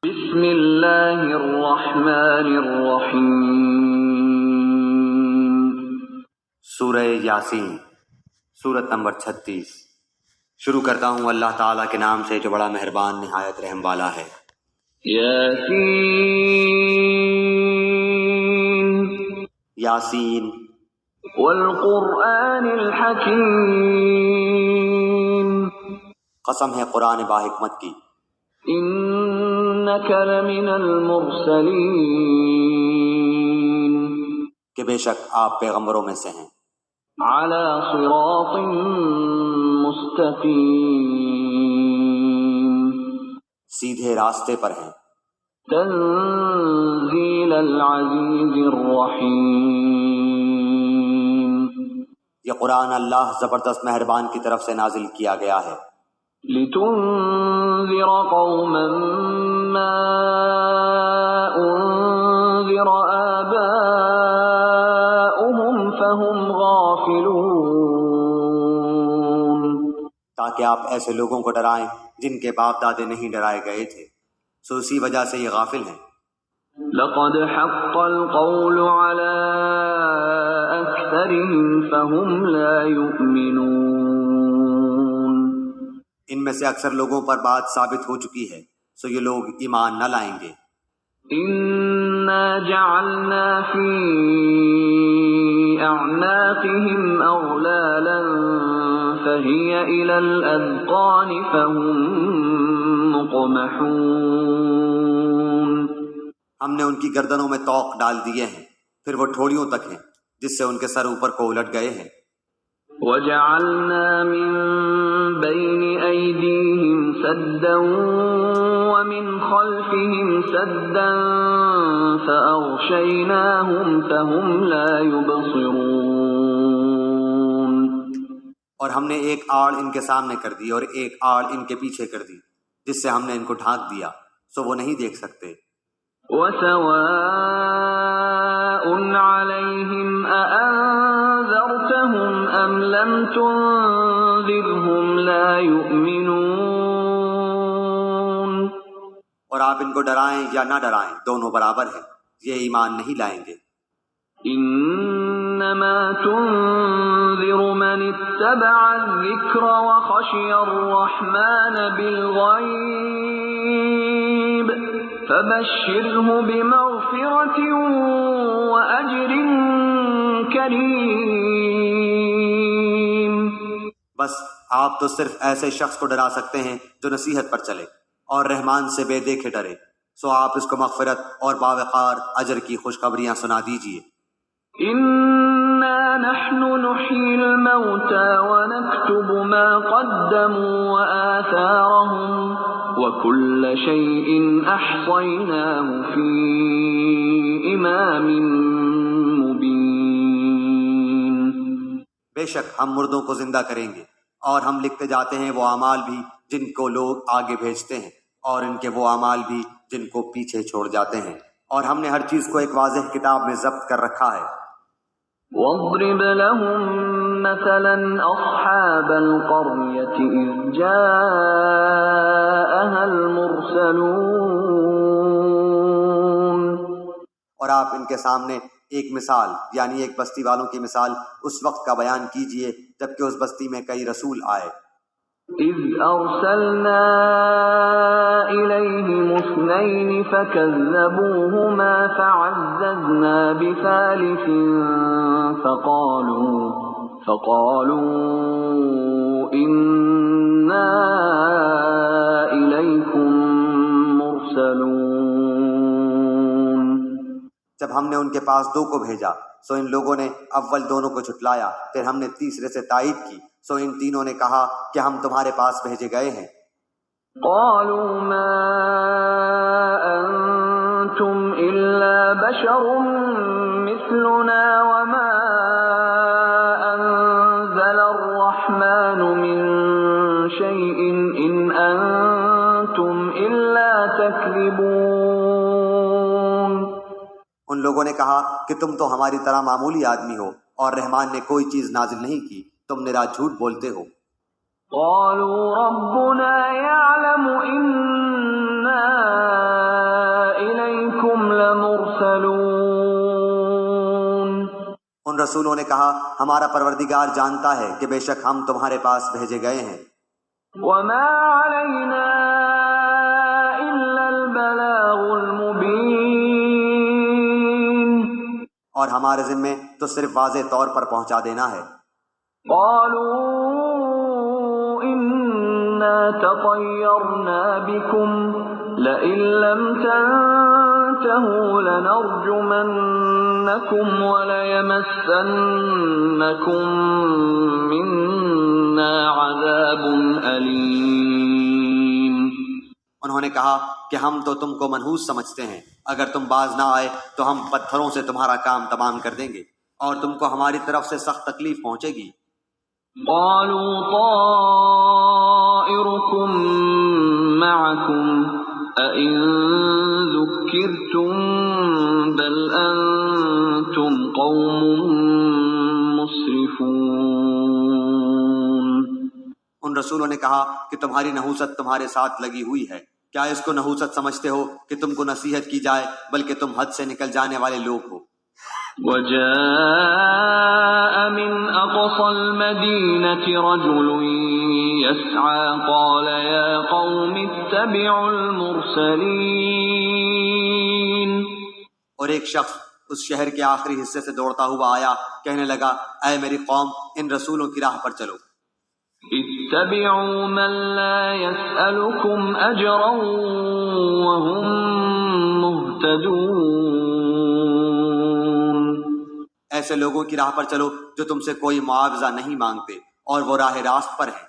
بسم اللہ الرحمن الرحیم۔ سورہ یاسین، سورت نمبر 36۔ شروع کرتا ہوں اللہ تعالیٰ کے نام سے جو بڑا مہربان نہایت رحم والا ہے۔ یاسین یاسین والقرآن الحکیم، قسم ہے قرآن باحکمت کی، انک لمن المرسلین، کہ بے شک آپ پیغمبروں میں سے ہیں، علی صراط مستقیم، سیدھے راستے پر ہیں، تنزیل العزیز الرحیم، یہ قرآن اللہ زبردست مہربان کی طرف سے نازل کیا گیا ہے، لتنذر قوما ما انذر آباؤهم فهم غافلون، تاکہ آپ ایسے لوگوں کو ڈرائیں جن کے باپ دادے نہیں ڈرائے گئے تھے، سو اسی وجہ سے یہ غافل ہیں۔ لقد حق القول على أكثرهم فهم لا يؤمنون، ان میں سے اکثر لوگوں پر بات ثابت ہو چکی ہے، سو یہ لوگ ایمان نہ لائیں گے۔ إنا جعلنا في أعناقهم أغلالا فهي إلى الأذقان فهم مقمحون، ہم نے ان کی گردنوں میں طوق ڈال دیے ہیں، پھر وہ ٹھوڑیوں تک ہیں جس سے ان کے سر اوپر کو الٹ گئے ہیں۔ وجعلنا من بين أيديهم سدا ومن خلفهم سدا فأغشيناهم فهم لا يبصرون، اور ہم نے ایک آڑ ان کے سامنے کر دی اور ایک آڑ ان کے پیچھے کر دی، جس سے ہم نے ان کو ڈھانک دیا، سو وہ نہیں دیکھ سکتے۔ وسواء عليهم أأنذرتهم أم لم تنذرهم لا يؤمنون، اور آپ ان کو ڈرائیں یا نہ ڈرائیں دونوں برابر ہیں، یہ ایمان نہیں لائیں گے۔ انما تنذر من اتبع الذکر وخشی الرحمن بالغیب فبشرہ بمغفرۃ واجر کریم، بس آپ تو صرف ایسے شخص کو ڈرا سکتے ہیں جو نصیحت پر چلے اور رحمان سے بے دیکھے ڈرے، سو آپ اس کو مغفرت اور باوقار اجر کی خوشخبریاں سنا دیجیے۔ إنا نحن نحيي الموتى ونكتب ما قدموا وآثارهم وكل شيء أحصيناه في إمام مبين، بے شک ہم مردوں کو زندہ کریں گے اور ہم لکھتے جاتے ہیں وہ اعمال بھی جن کو لوگ آگے بھیجتے ہیں اور ان کے وہ اعمال بھی جن کو پیچھے چھوڑ جاتے ہیں، اور ہم نے ہر چیز کو ایک واضح کتاب میں ضبط کر رکھا ہے۔ واضرب لهم مثلا أصحاب القرية إذ جاءها المرسلون، اور آپ ان کے سامنے ایک مثال یعنی ایک بستی والوں کی مثال اس وقت کا بیان کیجئے جبکہ اس بستی میں کئی رسول آئے۔ إذ أرسلنا إليهم اثنين فكذبوهما فعززنا بثالث فقالوا إنا إليكم مرسلون، جب ہم نے ان کے پاس دو کو بھیجا سو ان لوگوں نے اول دونوں کو جھٹلایا، پھر ہم نے تیسرے سے تائید کی، سو ان تینوں نے کہا کہ ہم تمہارے پاس بھیجے گئے ہیں۔ قالوا ما أنتم إلا بشر مثلنا وما أنزل الرحمن من شيء إن أنتم إلا تكذبون، ان لوگوں نے کہا کہ تم تو ہماری طرح معمولی آدمی ہو اور رحمان نے کوئی چیز نازل نہیں کی، تم نرا جھوٹ بولتے ہو۔ قالوا ربنا يعلم إنا المرسلون ان رسولوں نے کہا ہمارا پروردگار جانتا ہے کہ بے شک ہم تمہارے پاس بھیجے گئے ہیں، وما علينا إلا البلاغ المبين اور ہمارے ذمے تو صرف واضح طور پر پہنچا دینا ہے۔ قالوا إنا تطيرنا بكم لئن لم تنتهوا لنرجمنكم وليمسنكم منا عذاب أليم۔ انہوں نے کہا کہ ہم تو تم کو منحوس سمجھتے ہیں، اگر تم باز نہ آئے تو ہم پتھروں سے تمہارا کام تمام کر دیں گے اور تم کو ہماری طرف سے سخت تکلیف پہنچے گی۔ قالوا طائركم معكم أئن ذكرتم بل أنتم قوم مسرفون۔ ان رسولوں نے کہا کہ تمہاری نحوست تمہارے ساتھ لگی ہوئی ہے، کیا اس کو نحوست سمجھتے ہو کہ تم کو نصیحت کی جائے، بلکہ تم حد سے نکل جانے والے لوگ ہو۔ وجاء من أقصى المدينة رجل يسعى قال يا قوم اتبعوا المرسلين۔ اور ایک شخص اس شہر کے آخری حصے سے دوڑتا ہوا آیا، کہنے لگا اے میری قوم ان رسولوں کی راہ پر چلو۔ اتبعوا من لا يسألكم أجرا وهم مهتدون۔ ایسے لوگوں کی راہ پر چلو جو تم سے کوئی معاوضہ نہیں مانگتے اور وہ راہ راست پر ہیں۔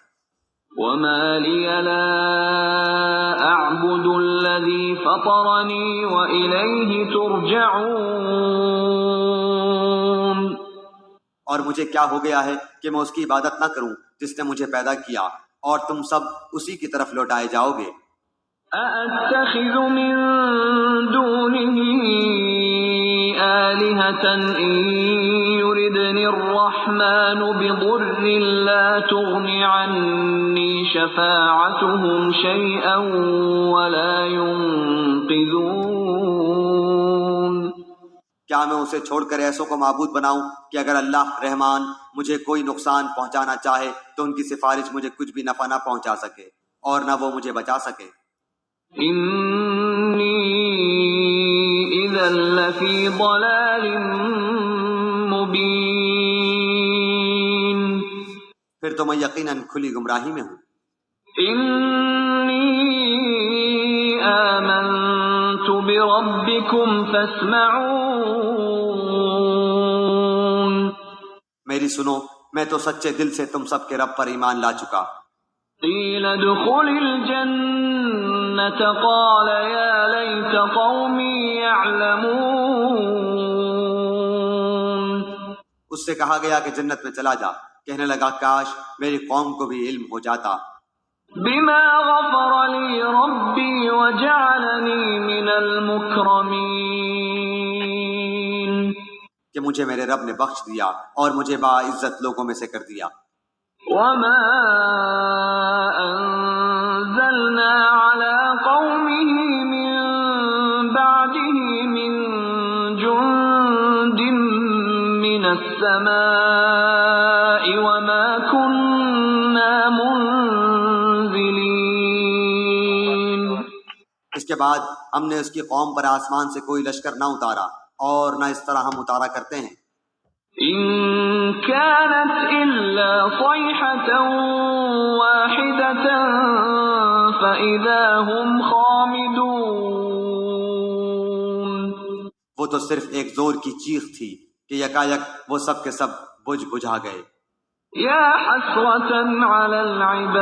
وما لي لا أعبد الذي فطرني وإليه ترجعون۔ اور مجھے کیا ہو گیا ہے کہ میں اس کی عبادت نہ کروں جس نے مجھے پیدا کیا، اور تم سب اسی کی طرف لوٹائے جاؤ گے۔ أأتخذ من دونه آلهة إن يردني الرحمن بضر لا تغن عني شفاعتهم شيئا ولا ينقذون۔ کیا میں اسے چھوڑ کر ایسوں کو معبود بناؤں کہ اگر اللہ رحمان مجھے کوئی نقصان پہنچانا چاہے تو ان کی سفارش مجھے کچھ بھی نفع نہ پہنچا سکے اور نہ وہ مجھے بچا سکے۔ إني إذا لفي ضلال مبين۔ پھر تو میں یقیناً کھلی گمراہی میں ہوں۔ إني آمنت بربكم فاسمعون۔ میری سنو، میں تو سچے دل سے تم سب کے رب پر ایمان لا چکا۔ قيل ادخل الجنة قال يا ليت قومي يعلمون۔ اس سے کہا گیا کہ جنت میں چلا جا، کہنے لگا کاش میری قوم کو بھی علم ہو جاتا۔ بما غفر لي ربي وجعلني من المكرمين۔ کہ مجھے میرے رب نے بخش دیا اور مجھے باعزت لوگوں میں سے کر دیا۔ وما أنزلنا على قومه من بعده من جند من السماء وما كنا منزلين۔ اس کے بعد ہم نے اس کی قوم پر آسمان سے کوئی لشکر نہ اتارا اور نہ اس طرح ہم اتارا کرتے ہیں۔ إن كانت إلا صيحة واحدة فإذا هم خامدون۔ وہ تو صرف ایک زور کی چیخ تھی کہ یکایک وہ سب کے سب بجھا گئے۔ يا حسرة على العباد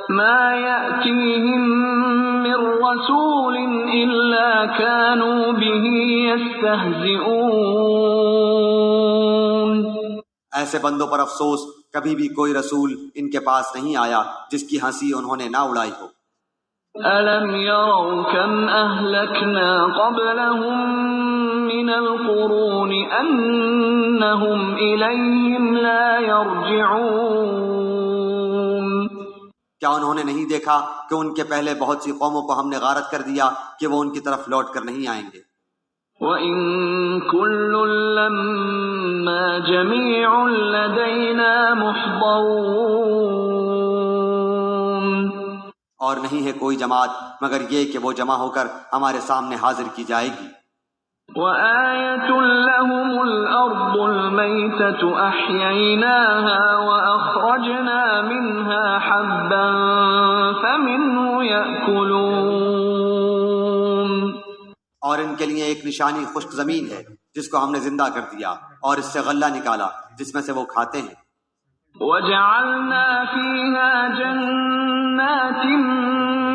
ما يأتيهم من رسول إلا كانوا به يستهزئون۔ ایسے بندوں پر افسوس، کبھی بھی کوئی رسول ان کے پاس نہیں آیا جس کی ہنسی انہوں نے نہ اڑائی ہو۔ ألم يروا كم أهلكنا قبلهم من القرون أنهم إليهم لا يرجعون۔ کیا انہوں نے نہیں دیکھا کہ ان کے پہلے بہت سی قوموں کو ہم نے غارت کر دیا کہ وہ ان کی طرف لوٹ کر نہیں آئیں گے؟ وَإِن كُلٌّ لَّمَّا جَمِيعٌ لَّدَيْنَا مُحْضَرُونَ، اور نہیں ہے کوئی جماعت مگر یہ کہ وہ جمع ہو کر ہمارے سامنے حاضر کی جائے گی۔ وَآيَةٌ لَّهُمُ الْأَرْضُ الْمَيْتَةُ أَحْيَيْنَاهَا وَأَخْرَجْنَا مِنْهَا حَبًّا فَمِنْهُ يَأْكُلُونَ، اور ان کے لیے ایک نشانی خشک زمین ہے جس کو ہم نے زندہ کر دیا اور اس سے غلہ نکالا جس میں سے وہ کھاتے ہیں۔ وَجَعَلْنَا فِيهَا جَنَّاتٍ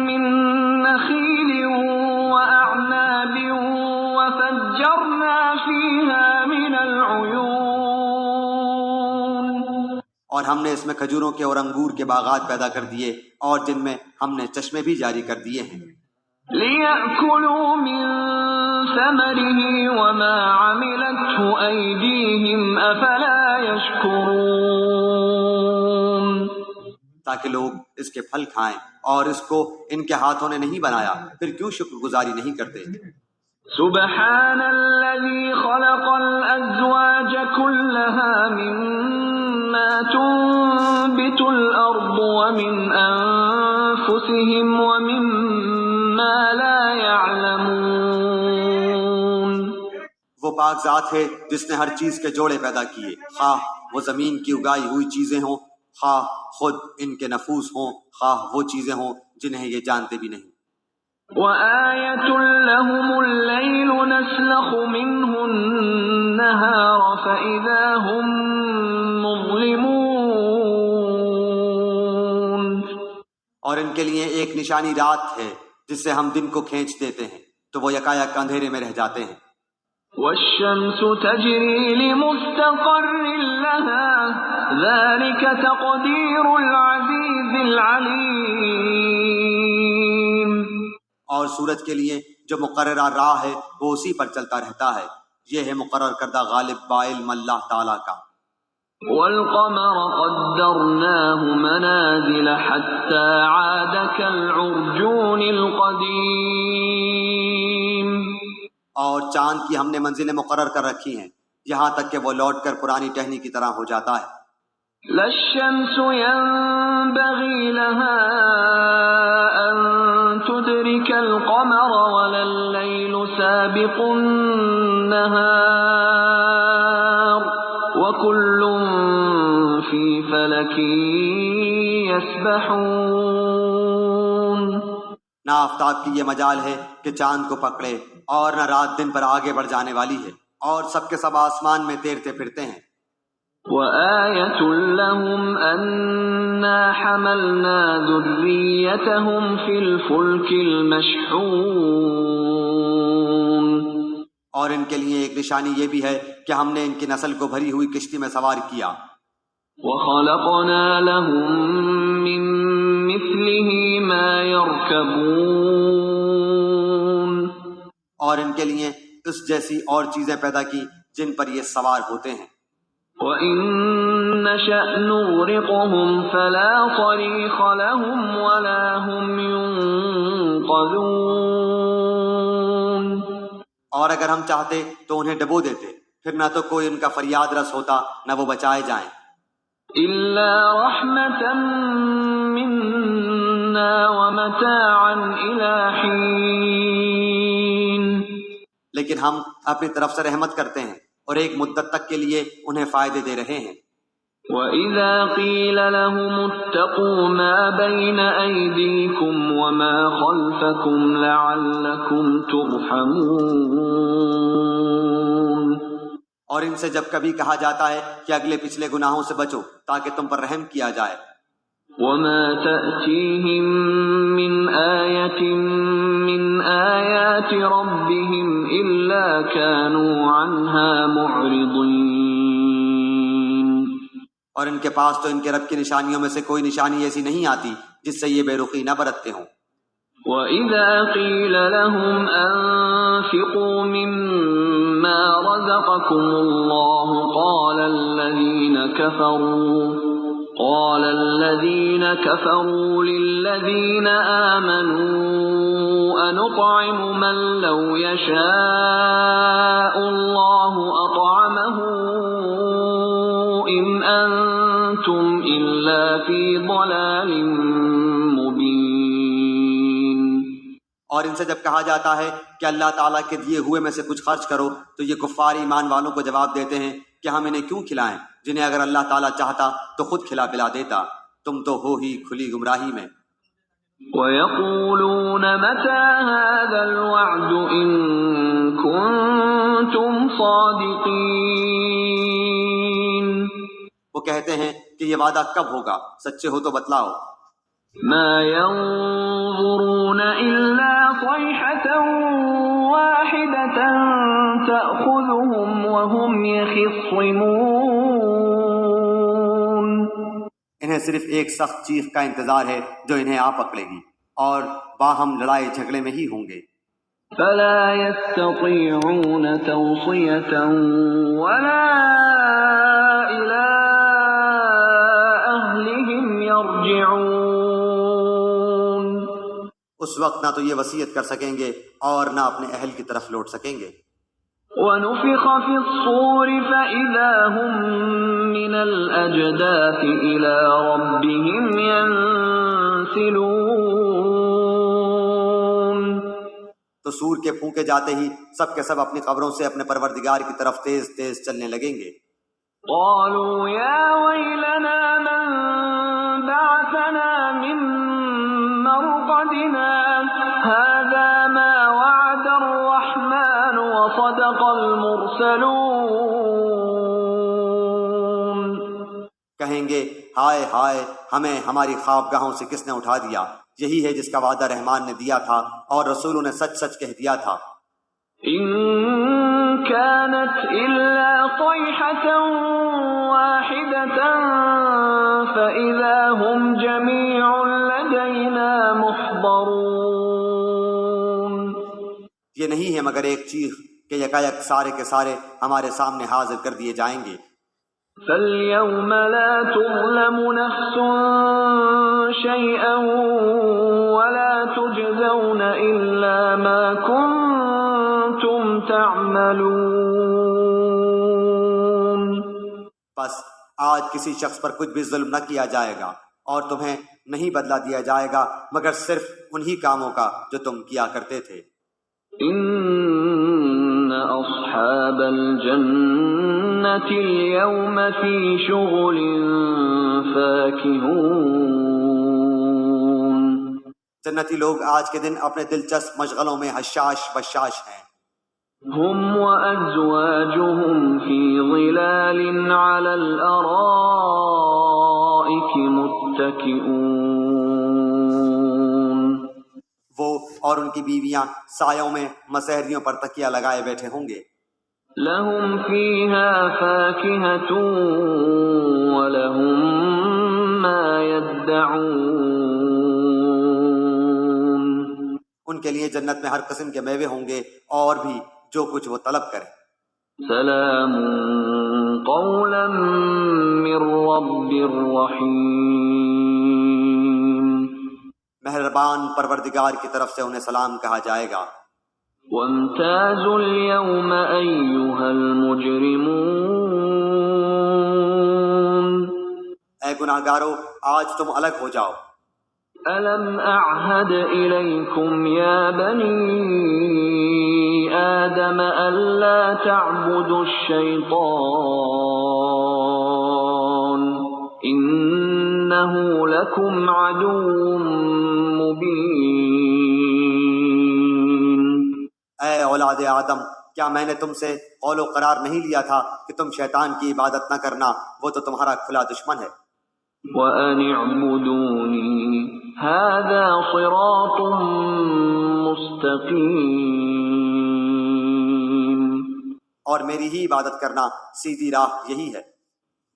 مِّن نَّخِيلٍ وَأَعْنَابٍ وَفَجَّرْنَا فِيهَا مِنَ الْعُيُونِ، اور ہم نے اس میں کھجوروں کے اور انگور کے باغات پیدا کر دیے اور جن میں ہم نے چشمے بھی جاری کر دیے ہیں۔ لِيَأْكُلُوا مِن ثَمَرِهِ وَمَا عَمِلَتْهُ أَيْدِيهِمْ أَفَلَا يَشْكُرُونَ، تاکہ لوگ اس کے پھل کھائیں اور اس کو ان کے ہاتھوں نے نہیں بنایا، پھر کیوں شکر گزاری نہیں کرتے؟ سبحان الذي خلق الأزواج كلها مما تنبت الأرض ومن أنفسهم ومما لا يعلمون، وہ پاک ذات ہے جس نے ہر چیز کے جوڑے پیدا کیے، خواہ وہ زمین کی اگائی ہوئی چیزیں ہوں، خواہ خود ان کے نفوس ہوں، خواہ وہ چیزیں ہوں جنہیں یہ جانتے بھی نہیں۔ وَآيَةٌ لَّهُمُ اللَّيْلُ نَسْلَخُ مِنْهُ النَّهَارَ فَإِذَا هُم مُّظْلِمُونَ، اور ان کے لیے ایک نشانی رات ہے جس سے ہم دن کو کھینچ دیتے ہیں تو وہ یکایک اندھیرے میں رہ جاتے ہیں۔ وَالشَّمْسُ تَجْرِي لِمُسْتَقَرٍّ لَّهَا ذَلِكَ تَقْدِيرُ الْعَزِيزِ الْعَلِيمِ، اور سورج کے لیے جو مقررہ راہ ہے وہ اسی پر چلتا رہتا ہے، یہ ہے مقرر کردہ غالب بعلم اللہ تعالیٰ کا۔ وَالْقَمَرَ قَدَّرْنَاهُ مَنَازِلَ حَتَّى عَادَ كَالْعُرْجُونِ الْقَدِيمِ، اور چاند کی ہم نے منزلیں مقرر کر رکھی ہیں یہاں تک کہ وہ لوٹ کر پرانی ٹہنی کی طرح ہو جاتا ہے۔ لَا الشَّمْسُ يَنبَغِي لَهَا أَن تُدْرِكَ الْقَمَرَ وَلَا اللَّيْلُ سَابِقُ النَّهَارِ وَكُلٌّ فِي فَلَكٍ يَسْبَحُونَ، نہ آفتاب کی یہ مجال ہے کہ چاند کو پکڑے اور نہ رات دن پر آگے بڑھ جانے والی ہے، اور سب کے سب آسمان میں تیرتے پھرتے ہیں۔ وَآيَةٌ لَّهُمْ أَنَّا حَمَلْنَا ذُرِّيَّتَهُمْ فِي الْفُلْكِ الْمَشْحُونِ، اور ان کے لیے ایک نشانی یہ بھی ہے کہ ہم نے ان کی نسل کو بھری ہوئی کشتی میں سوار کیا۔ وَخَلَقْنَا لَهُم مِّن مِّثْلِهِ مَا يَرْكَبُونَ، اور ان کے لیے اس جیسی اور چیزیں پیدا کی جن پر یہ سوار ہوتے ہیں۔ وَإِن نَّشَأْ نُغْرِقْهُمْ فَلَا صَرِيخَ لَهُمْ وَلَا هُمْ يُنقَذُونَ، اور اگر ہم چاہتے تو انہیں ڈبو دیتے، پھر نہ تو کوئی ان کا فریاد رس ہوتا نہ وہ بچائے جائیں۔ إِلَّا رَحْمَةً مِّنَّا وَمَتَاعًا إِلَىٰ حِينٍ، لیکن ہم اپنی طرف سے رحمت کرتے ہیں اور ایک مدت تک کے لیے انہیں فائدے دے رہے ہیں۔ وَإِذَا قِيلَ لَهُمُ اتَّقُوا مَا بَيْنَ أَيْدِيكُمْ وَمَا خَلْفَكُمْ لَعَلَّكُمْ تُرْحَمُونَ، اور ان سے جب کبھی کہا جاتا ہے کہ اگلے پچھلے گناہوں سے بچو تاکہ تم پر رحم کیا جائے۔ وَمَا تَأْتِيهِم مِّنْ آيَةٍ مِّنْ آيَاتِ رَبِّهِمْ إِلَّا كَانُوا عَنْهَا مُعْرِضِينَ، اور ان کے پاس تو ان کے رب کی نشانیوں میں سے کوئی نشانی ایسی نہیں آتی جس سے یہ بے رخی نہ برتتے ہوں۔ وَإِذَا قِيلَ لَهُمْ أَنفِقُوا مِمَّا رَزَقَكُمُ اللَّهُ قال الذين كفروا للذين آمنوا أنطعم من لو يشاء الله أطعمه إن أنتم إلا في ضلال مبين. اور ان سے جب کہا جاتا ہے کہ اللہ تعالیٰ کے دیے ہوئے میں سے کچھ خرچ کرو تو یہ کفار ایمان والوں کو جواب دیتے ہیں کہ ہم انہیں کیوں کھلائیں جنہیں اگر اللہ تعالیٰ چاہتا تو خود کھلا پلا دیتا، تم تو ہو ہی کھلی گمراہی میں. وَيَقُولُونَ مَتَى هَذَا الْوَعْدُ إِن كُنتُمْ صَادِقِينَ. وہ کہتے ہیں کہ یہ وعدہ کب ہوگا، سچے ہو تو بتلاؤ. مَا يَنظُرُونَ إِلَّا صَيْحَةً وَاحِدَةً تَأْخُذُهُمْ وَهُمْ يَخِصِّمُونَ. انہیں صرف ایک سخت چیخ کا انتظار ہے جو انہیں آ پکڑے گی اور باہم لڑائی جھگڑے میں ہی ہوں گے. فَلَا يَسْتَطِيعُونَ تَوْصِيَةً وَلَا إِلَىٰ أَهْلِهِمْ يَرْجِعُونَ. اس وقت نہ تو یہ وصیت کر سکیں گے اور نہ اپنے اہل کی طرف لوٹ سکیں گے. وَنُفِخَ فِي الصُّورِ فَإِذَا هُم مِّنَ الْأَجْدَاثِ إِلَىٰ رَبِّهِمْ يَنسِلُونَ. تو سور کے پھونکے جاتے ہی سب کے سب اپنی قبروں سے اپنے پروردگار کی طرف تیز تیز چلنے لگیں گے. قَالُوا يَا وَيْلَنَا مَن بَعَثَنَا مِن مَّرْقَدِنَا هَٰذَا مَا وَعَدَ الرَّحْمَٰنُ وَصَدَقَ الْمُرْسَلُونَ. کہیں گے ہائے ہائے، ہمیں ہماری خوابگاہوں سے کس نے اٹھا دیا، یہی ہے جس کا وعدہ رحمان نے دیا تھا اور رسولوں نے سچ سچ کہہ دیا تھا. إِن كَانَتْ إِلَّا صَيْحَةً وَاحِدَةً فَإِذَا هُمْ جَمِيعٌ لَدَيْنَا مُحْضَرُونَ. یہ نہیں ہے مگر ایک چیخ کہ یکایک سارے کے سارے ہمارے سامنے حاضر کر دیے جائیں گے. فَالْيَوْمَ لَا تُظْلَمُ نَفْسٌ شَيْئًا وَلَا تُجْزَوْنَ إِلَّا مَا كُنتُمْ تَعْمَلُونَ. بس آج کسی شخص پر کچھ بھی ظلم نہ کیا جائے گا اور تمہیں نہیں بدلہ دیا جائے گا مگر صرف انہی کاموں کا جو تم کیا کرتے تھے. إِنَّ أَصْحَابَ الْجَنَّةِ الْيَوْمَ فِي شُغُلٍ فَاكِهُونَ. جنتی لوگ آج کے دن اپنے دلچسپ مشغلوں میں حشاش بشاش ہیں. هُمْ وَأَزْوَاجُهُمْ فِي ظِلَالٍ عَلَى الْأَرَائِكِ مُتَّكِئُونَ. وہ اور ان کی بیویاں سایوں میں مسہریوں پر تکیہ لگائے بیٹھے ہوں گے. لَهُمْ فِيهَا فَاكِهَةٌ وَلَهُمْ مَا يَدَّعُونَ. ان کے لیے جنت میں ہر قسم کے میوے ہوں گے اور بھی جو کچھ وہ طلب کریں. سلام قولا من رب رحیم. مہربان پروردگار کی طرف سے انہیں سلام کہا جائے گا. وامتازوا اليوم أيها المجرمون. اے گناہگارو آج تم الگ ہو جاؤ. ألم أعهد إليكم يا بني آدم ألا تعبدوا الشيطان إنه لكم عدو مبين. اے اولاد آدم، کیا میں نے تم سے قول و قرار نہیں لیا تھا کہ تم شیطان کی عبادت نہ کرنا، وہ تو تمہارا کھلا دشمن ہے. وَأَنِ اعْبُدُونِي هَذَا صِرَاطٌ مُسْتَقِيمٌ. اور میری ہی عبادت کرنا سیدھی راہ یہی ہے.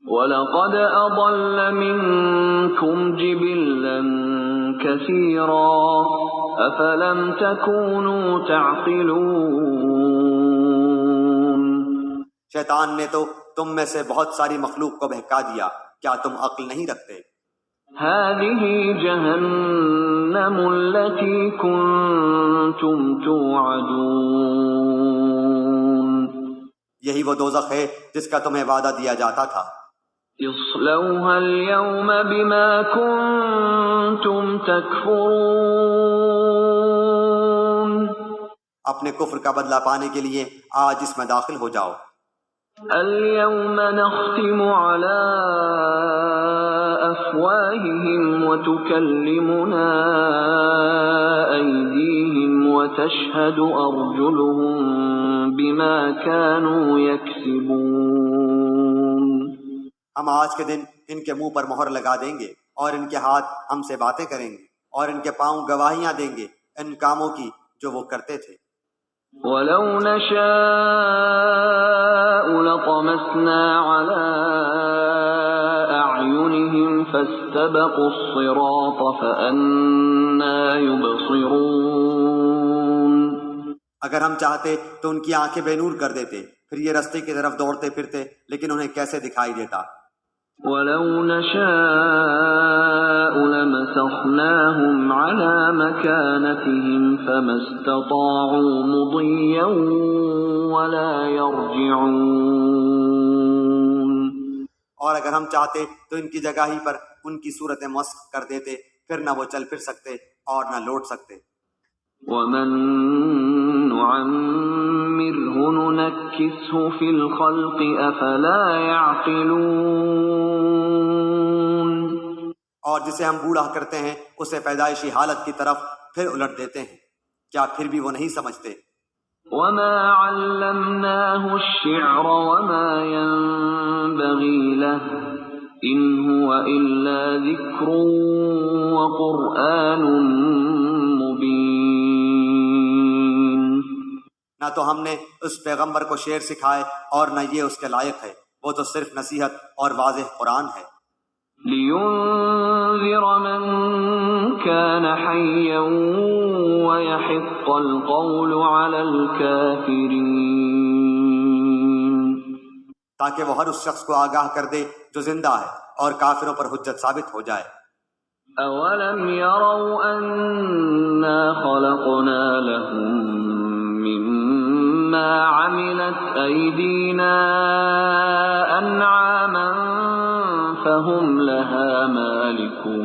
وَلَقَدْ أَضَلَّ مِنكُمْ جِبِلًّا كَثِيرًا أَفَلَمْ تَكُونُوا تَعْقِلُونَ. شیطان نے تو تم میں سے بہت ساری مخلوق کو بہکا دیا، کیا تم عقل نہیں رکھتے؟ هذه جهنم التي كنتم توعدون یہی وہ دوزخ ہے جس کا تمہیں وعدہ دیا جاتا تھا۔ اصلوها اليوم بما كنتم تكفرون اپنے کفر کا بدلہ پانے کے لیے آج اس میں داخل ہو جاؤ۔ اليوم نختم على أفواههم وتكلمنا أيديهم وتشهد أرجلهم بما كانوا يكسبون۔ ہم آج کے دن ان کے منہ پر مہر لگا دیں گے اور ان کے ہاتھ ہم سے باتیں کریں گے اور ان کے پاؤں گواہیاں دیں گے ان کاموں کی جو وہ کرتے تھے۔ وَلَوْ نَشَاءُ لَطَمَسْنَا عَلَىٰ أَعْيُنِهِمْ فَاسْتَبَقُوا الصِّرَاطَ فَأَنَّىٰ يُبْصِرُونَ۔ اگر ہم چاہتے تو ان کی آنکھیں بے نور کر دیتے، پھر یہ رستے کی طرف دوڑتے پھرتے، لیکن انہیں کیسے دکھائی دیتا؟ وَلَوْ نَشَاءُ لَمَسَخْنَاهُمْ عَلَىٰ مَكَانَتِهِمْ فَمَا اسْتَطَاعُوا مُضِيًّا وَلَا يَرْجِعُونَ۔ اور اگر ہم چاہتے تو ان کی جگہ ہی پر ان کی صورتیں مسخ کر دیتے، پھر نہ وہ چل پھر سکتے اور نہ لوٹ سکتے۔ وَمَن نُّعَمِّرْهُ نُنَكِّسْهُ فِي الْخَلْقِ أَفَلَا يَعْقِلُونَ۔ اور جسے ہم بوڑھا کرتے ہیں اسے پیدائشی حالت کی طرف پھر الٹ دیتے ہیں، کیا پھر بھی وہ نہیں سمجھتے؟ وَمَا عَلَّمْنَاهُ الشِّعْرَ وَمَا يَنبَغِي لَهُ إِنْ هُوَ إِلَّا ذِكْرٌ وَقُرْآنٌ مُبِينٌ۔ نہ تو ہم نے اس پیغمبر کو شعر سکھائے اور نہ یہ اس کے لائق ہے، وہ تو صرف نصیحت اور واضح قرآن ہے۔ لِيُنذِرَ مَن كَانَ حَيًّا وَيَحِقَّ الْقَوْلُ عَلَى الْكَافِرِينَ۔ تاکہ وہ ہر اس شخص کو آگاہ کر دے جو زندہ ہے اور کافروں پر حجت ثابت ہو جائے۔ أَوَلَمْ يَرَوْا أَنَّا خَلَقْنَا لَهُم مِّمَّا عَمِلَتْ أَيْدِينَا أَنْعَامًا فَهُمْ لَهَا مَالِكُونَ۔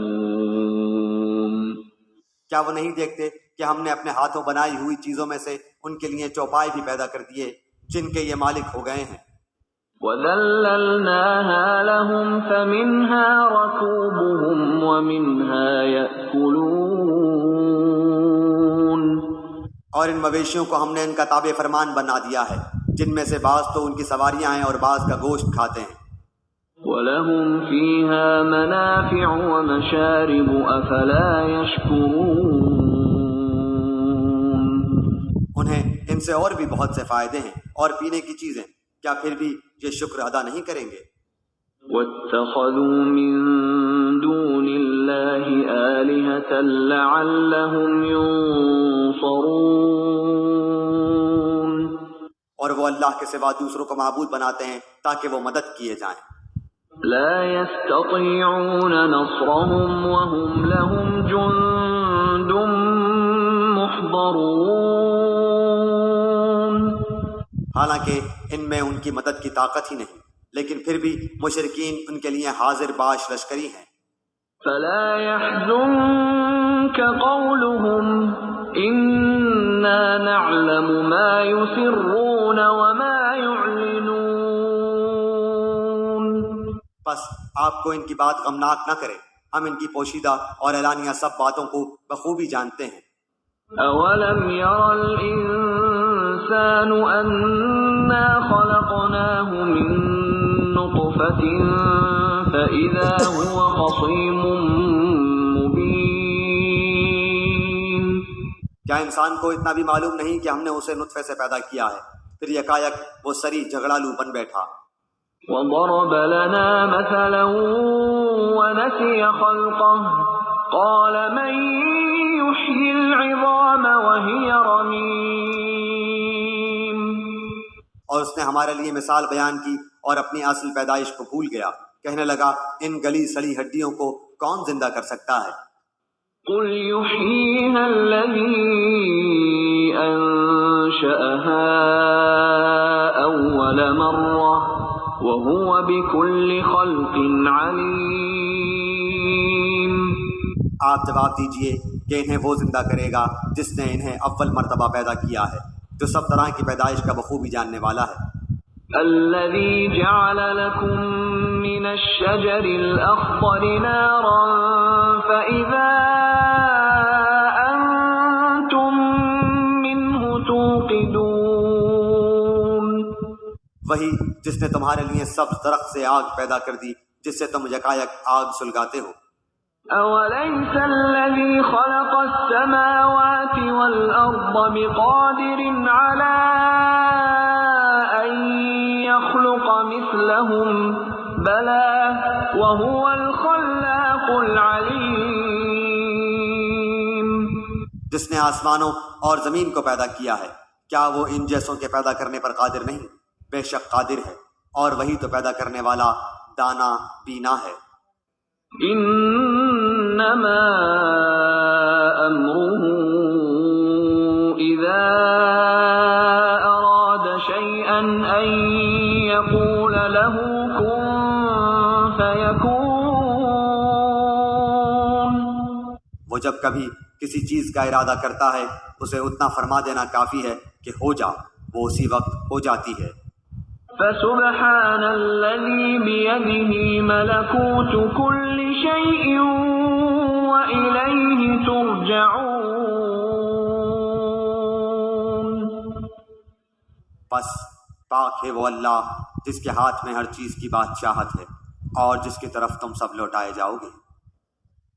کیا وہ نہیں دیکھتے کہ ہم نے اپنے ہاتھوں بنائی ہوئی چیزوں میں سے ان کے لیے چوپائے بھی پیدا کر دیے جن کے یہ مالک ہو گئے ہیں؟ وَذَلَّلْنَاهَا لَهُمْ فَمِنْهَا رَكُوبُهُمْ وَمِنْهَا يَأْكُلُونَ۔ اور ان مویشیوں کو ہم نے ان کا تابع فرمان بنا دیا ہے، جن میں سے بعض تو ان کی سواریاں ہیں اور بعض کا گوشت کھاتے ہیں۔ وَلَهُمْ فِيهَا مَنَافِعُ وَمَشَارِبُ أَفَلَا يَشْكُرُونَ۔ انہیں ان سے اور بھی بہت سے فائدے ہیں اور پینے کی چیزیں، کیا پھر بھی یہ شکر ادا نہیں کریں گے؟ وَاتَّخَذُوا مِن دُونِ اللَّهِ آلِهَةً لَعَلَّهُمْ يُنصَرُونَ۔ اور وہ اللہ کے سوا دوسروں کو معبود بناتے ہیں تاکہ وہ مدد کیے جائیں۔ لا يستطيعون نصرهم وهم لهم جند محضرون۔ حالانکہ ان میں ان کی مدد کی طاقت ہی نہیں، لیکن پھر بھی مشرکین ان کے لیے حاضر باش لشکری ہیں۔ فلا يحزنك قولهم إنا نعلم ما يسرون وما يعلنون۔ بس آپ کو ان کی بات غمناک نہ کرے، ہم ان کی پوشیدہ اور اعلانیہ سب باتوں کو بخوبی جانتے ہیں۔ أَوَلَمْ يَرَ الْإِنسَانُ أَنَّا خَلَقْنَاهُ مِن نُّطْفَةٍ فَإِذَا هُوَ خَصِيمٌ مُّبِينٌ۔ کیا انسان کو اتنا بھی معلوم نہیں کہ ہم نے اسے نطفے سے پیدا کیا ہے، پھر یکایک وہ سری جھگڑالو بن بیٹھا۔ وَضَرَبَ لَنَا مَثَلًا وَنَسِيَ خَلْقَهُ قَالَ مَن يُحْيِي الْعِظَامَ وَهِيَ رَمِيمٌ۔ اور اس نے ہمارے لیے مثال بیان کی اور اپنی اصل پیدائش کو بھول گیا، کہنے لگا ان گلی سڑی ہڈیوں کو کون زندہ کر سکتا ہے؟ قل يحييها الذي أنشأها أول مرة وهو بكل خلق عليم۔ آپ جواب دیجئے کہ انہیں وہ زندہ کرے گا جس نے انہیں اول مرتبہ پیدا کیا ہے، جو سب طرح کی پیدائش کا بخوبی جاننے والا ہے۔ الذي جعل لكم من الشجر الأخضر نارا فإذا أنتم منه توقدون۔ وہی جس نے تمہارے لیے سبز درخت سے آگ پیدا کر دی جس سے تم یکایک آگ سلگاتے ہو۔ أوليس الذي خلق السماوات والأرض بقادر على أن يخلق مثلهم بلى وهو الخلاق العليم۔ جس نے آسمانوں اور زمین کو پیدا کیا ہے، کیا وہ ان جیسوں کے پیدا کرنے پر قادر نہیں؟ بے شک قادر ہے، اور وہی تو پیدا کرنے والا دانا بینا ہے۔ انما امره اذا اراد شيئا ان يقول له كن فيكون۔ وہ جب کبھی کسی چیز کا ارادہ کرتا ہے اسے اتنا فرما دینا کافی ہے کہ ہو جا، وہ اسی وقت ہو جاتی ہے۔ فسبحان الذي بيده ملكوت كل شيء وإليه ترجعون۔ بس پاک ہے وہ اللہ جس کے ہاتھ میں ہر چیز کی بادشاہت ہے اور جس کی طرف تم سب لوٹائے جاؤ گے۔